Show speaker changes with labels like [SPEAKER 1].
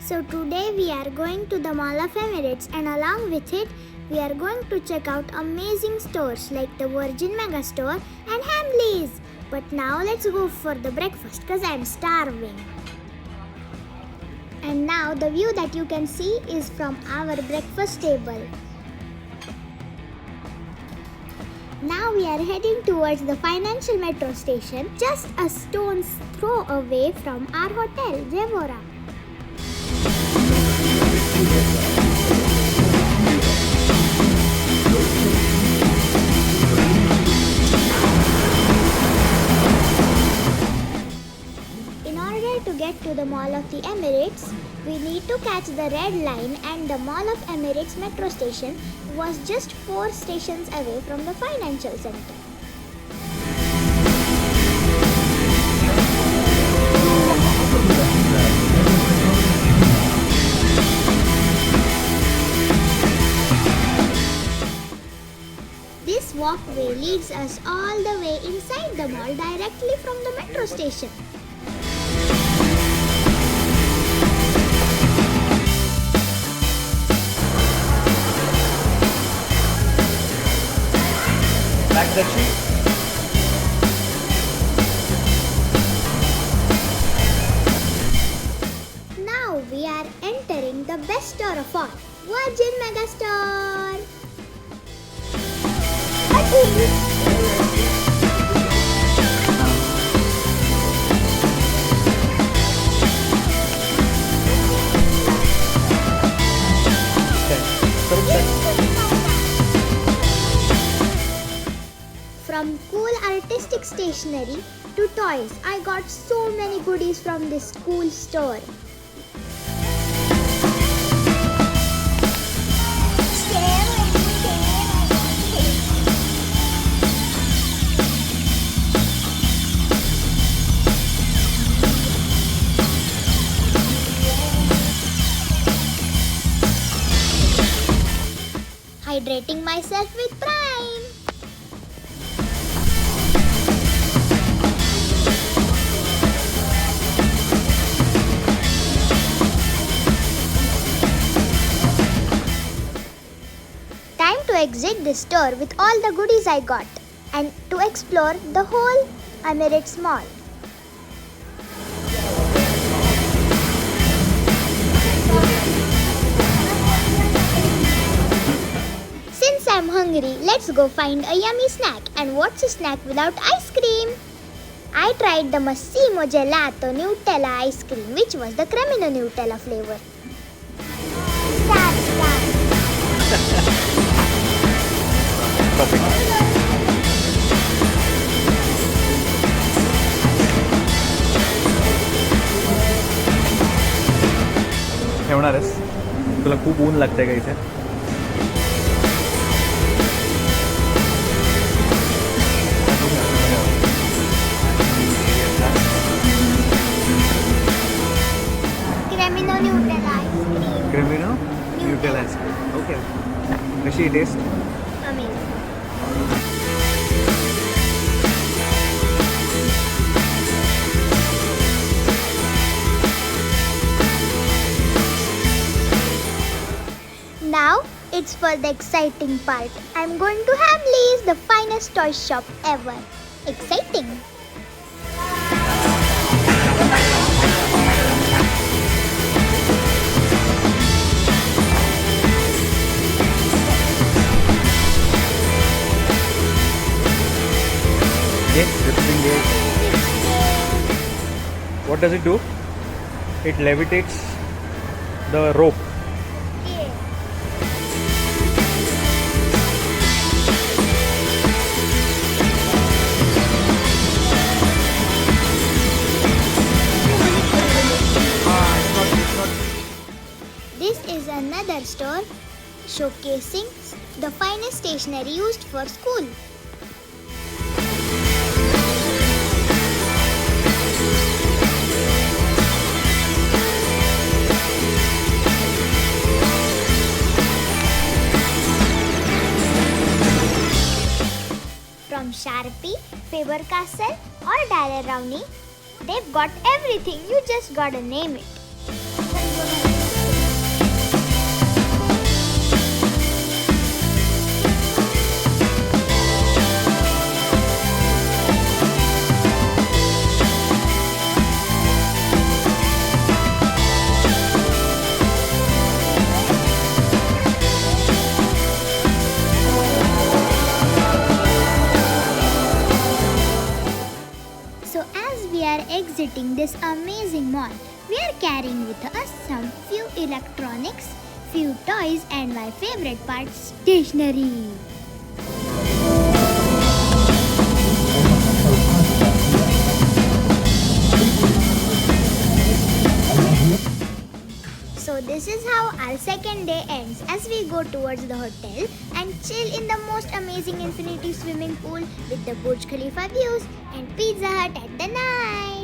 [SPEAKER 1] So today we are going to the Mall of Emirates, and along with it we are going to check out amazing stores like the Virgin Megastore and Hamleys. But now let's go for the breakfast cause I am starving. And now the view that you can see is from our breakfast table. Now we are heading towards the financial metro station, just a stone's throw away from our hotel, Jevora. In order to get to the Mall of the Emirates, we need to catch the red line, and the Mall of Emirates metro station was just 4 stations away from the financial center. This walkway leads us all the way inside the mall directly from the metro station.
[SPEAKER 2] Back the sheet.
[SPEAKER 1] Now we are entering the best store of all, Virgin Megastore. From cool artistic stationery to toys, I got so many goodies from this cool store. Hydrating myself with Prime. Time to exit this store with all the goodies I got and to explore the whole Emirates Mall. Since I'm hungry, let's go find a yummy snack. And what's a snack without ice cream? I tried the Massimo Gelato Nutella ice cream, which was the Cremino Nutella flavor.
[SPEAKER 2] ठेवणार आहेस तुला खूप ऊन लागतंय का इथे
[SPEAKER 1] Cremino Nutella ice cream.
[SPEAKER 2] Cremino Nutella ice cream okay कशी taste
[SPEAKER 1] Amazing. Now it's for the exciting part. I'm going to Hamleys, the finest toy shop ever. Exciting!
[SPEAKER 2] What does it do? It levitates the rope.
[SPEAKER 1] This is another store showcasing the finest stationery used for school. From Sharpie, Faber-Castell or Daler Rowney, they've got everything. You just gotta name it. this amazing mall, we are carrying with us some few electronics, few toys, and my favorite part, stationery. So this is how our second day ends as we go towards the hotel and chill in the most amazing infinity swimming pool with the Burj Khalifa views and Pizza Hut at the night.